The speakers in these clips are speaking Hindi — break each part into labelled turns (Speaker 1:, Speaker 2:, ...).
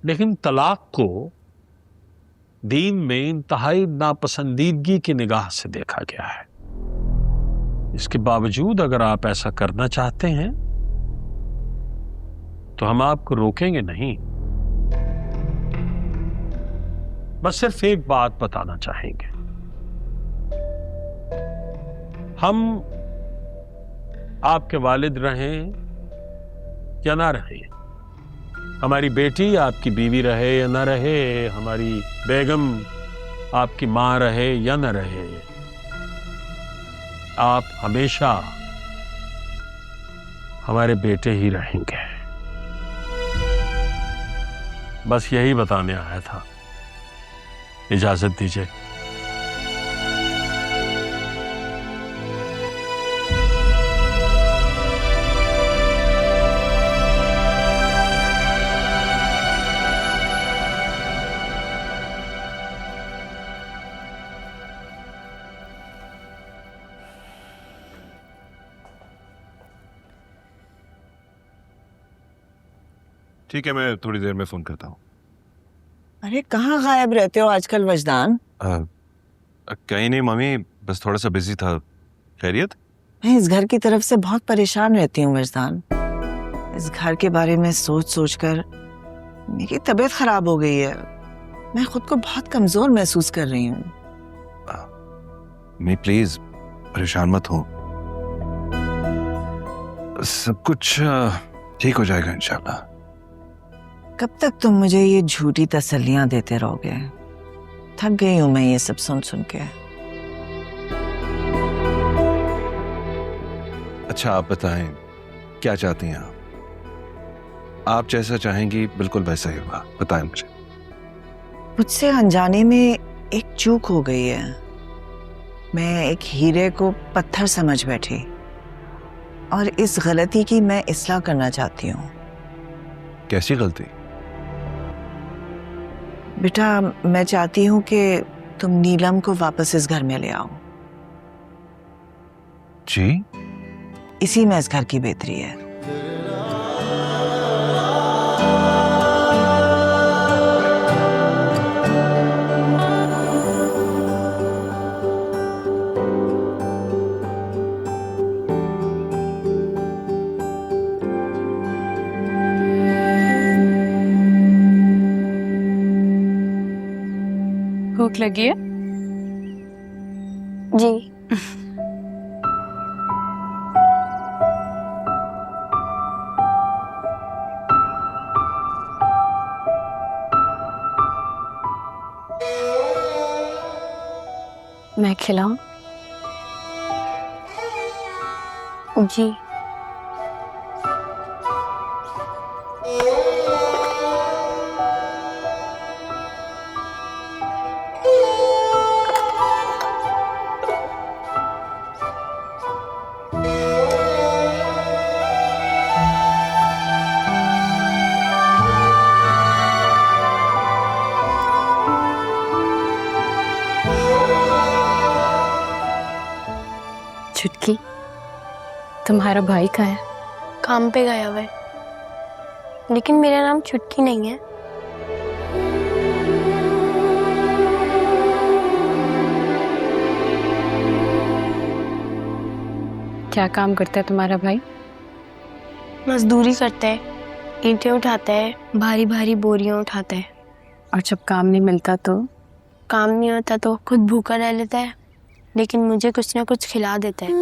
Speaker 1: लेकिन तलाक को दीन में इंतहाई नापसंदीदगी की निगाह से देखा गया है। इसके बावजूद अगर आप ऐसा करना चाहते हैं तो हम आपको रोकेंगे नहीं। बस सिर्फ एक बात बताना चाहेंगे, हम आपके वालिद रहें या ना रहें, हमारी बेटी आपकी बीवी रहे या ना रहे, हमारी बेगम आपकी मां रहे या ना रहे, आप हमेशा हमारे बेटे ही रहेंगे। बस यही बताने आया था। इजाजत दीजिए।
Speaker 2: ठीक है, मैं थोड़ी देर में फोन करता हूँ।
Speaker 3: अरे कहाँ गायब रहते हो आजकल वजदान?
Speaker 2: कहीं नहीं मम्मी, बस थोड़ा सा बिजी था। खैरियत?
Speaker 3: मैं इस घर की तरफ से बहुत परेशान रहती हूँ वजदान। इस घर के बारे में सोच सोच कर मेरी तबीयत खराब हो गई है। मैं खुद को बहुत कमजोर महसूस कर रही हूँ।
Speaker 2: मम्मी प्लीज परेशान मत हो, सब कुछ ठीक हो जाएगा इंशाल्लाह।
Speaker 3: कब तक तुम मुझे ये झूठी तसल्लियां देते रहोगे? थक गई हूं मैं ये सब सुन सुन के।
Speaker 2: अच्छा आप बताएं, क्या चाहती हैं आप जैसा चाहेंगी बिल्कुल वैसा ही होगा। बताएं मुझे।
Speaker 3: मुझसे अनजाने में एक चूक हो गई है। मैं एक हीरे को पत्थर समझ बैठी और इस गलती की मैं इस्लाह करना चाहती हूँ।
Speaker 2: कैसी गलती?
Speaker 3: बेटा, मैं चाहती हूँ कि तुम नीलम को वापस इस घर में ले आओ।
Speaker 2: जी?
Speaker 3: इसी में इस घर की बेहतरी है।
Speaker 4: भूख लगी है?
Speaker 5: जी। मैं खिलाऊं? जी।
Speaker 4: छुटकी, तुम्हारा भाई कहाँ है?
Speaker 5: काम पे गया हुआ है, लेकिन मेरा नाम छुटकी नहीं है।
Speaker 4: क्या काम करता है तुम्हारा भाई?
Speaker 5: मजदूरी करता है, ईंटें उठाता है, भारी भारी बोरियां उठाता है।
Speaker 4: और जब काम नहीं मिलता तो?
Speaker 5: काम नहीं होता तो खुद भूखा रह लेता है, लेकिन मुझे कुछ ना कुछ खिला देता है।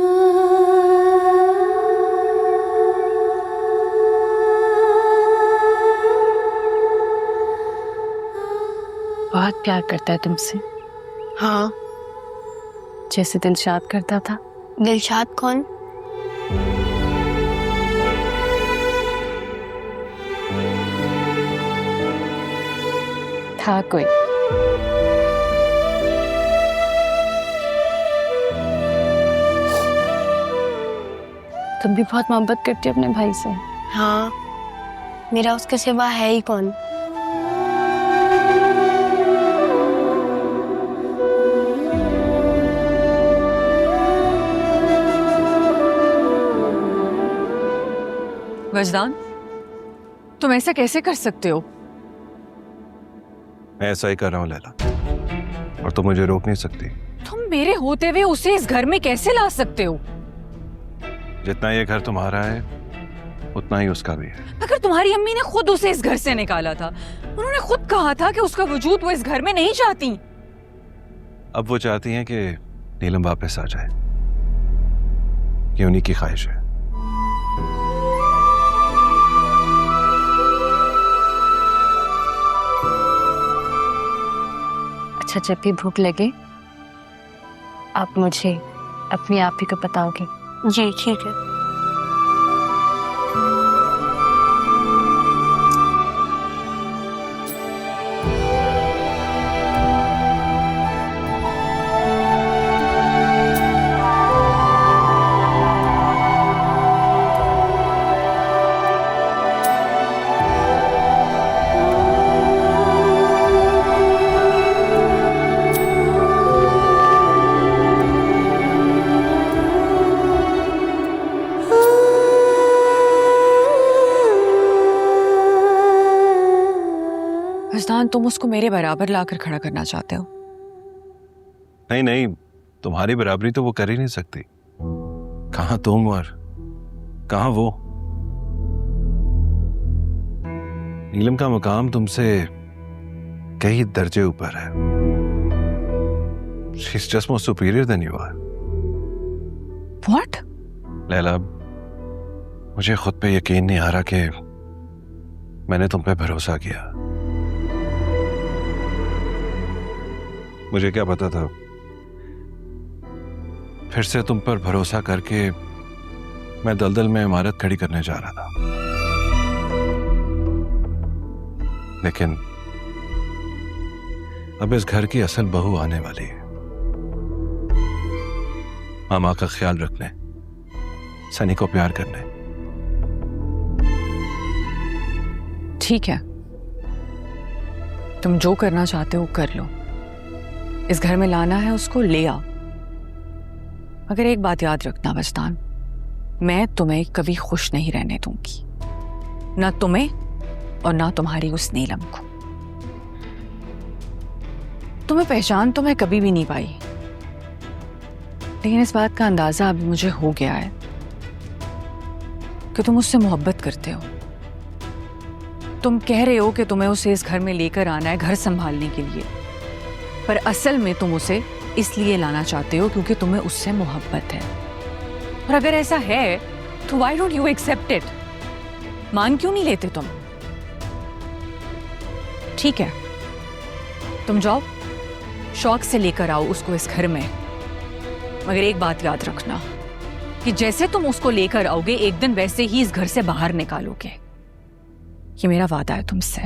Speaker 4: बहुत प्यार करता है तुमसे।
Speaker 5: हाँ।
Speaker 4: जैसे दिलशाद करता था।
Speaker 5: दिलशाद कौन?
Speaker 4: था कोई। तुम भी बहुत मोहब्बत करती हो अपने भाई से।
Speaker 5: हाँ, मेरा उसके सिवा है ही कौन।
Speaker 6: वजदान, तुम ऐसा कैसे कर सकते हो?
Speaker 2: मैं ऐसा ही कर रहा हूँ लैला, और तुम मुझे रोक नहीं सकती।
Speaker 6: तुम मेरे होते हुए उसे इस घर में कैसे ला सकते हो?
Speaker 2: जितना ये घर तुम्हारा है उतना ही उसका भी है।
Speaker 6: अगर तुम्हारी अम्मी ने खुद उसे इस घर से निकाला था, उन्होंने खुद कहा था कि उसका वजूद वो इस घर में नहीं चाहती।
Speaker 2: अब वो चाहती हैं कि नीलम वापस आ जाए, ये उन्हीं की ख्वाहिश है।
Speaker 4: अच्छा, जब भी भूख लगे आप मुझे अपनी आप ही को बताओगे।
Speaker 5: जी ठीक है।
Speaker 6: हसनान, तुम उसको मेरे बराबर लाकर खड़ा करना चाहते हो?
Speaker 2: नहीं नहीं, तुम्हारी बराबरी तो वो कर ही नहीं सकती। कहां तुम और कहां वो। नीलम का मुकाम तुमसे कई दर्जे ऊपर है। She is just more superior than you are.
Speaker 6: What?
Speaker 2: Laila, मुझे खुद पे यकीन नहीं आ रहा कि मैंने तुम पे भरोसा किया। मुझे क्या पता था फिर से तुम पर भरोसा करके मैं दलदल में इमारत खड़ी करने जा रहा था। लेकिन अब इस घर की असल बहू आने वाली है, मामा का ख्याल रखने, सनी को प्यार करने।
Speaker 6: ठीक है, तुम जो करना चाहते हो कर लो। इस घर में लाना है उसको, ले आओ। मगर एक बात याद रखना वजदान, मैं तुम्हें कभी खुश नहीं रहने दूंगी, ना तुम्हें और ना तुम्हारी उस नीलम को। तुम्हें पहचान तो मैं कभी भी नहीं पाई, लेकिन इस बात का अंदाजा अभी मुझे हो गया है कि तुम उससे मोहब्बत करते हो। तुम कह रहे हो कि तुम्हें उसे इस घर में लेकर आना है घर संभालने के लिए, पर असल में तुम उसे इसलिए लाना चाहते हो क्योंकि तुम्हें उससे मोहब्बत है। और अगर ऐसा है तो why don't you accept it? मान क्यों नहीं लेते तुम? ठीक है, तुम जाओ, शौक से लेकर आओ उसको इस घर में। मगर एक बात याद रखना कि जैसे तुम उसको लेकर आओगे एक दिन वैसे ही इस घर से बाहर निकालोगे। ये मेरा वादा है तुमसे।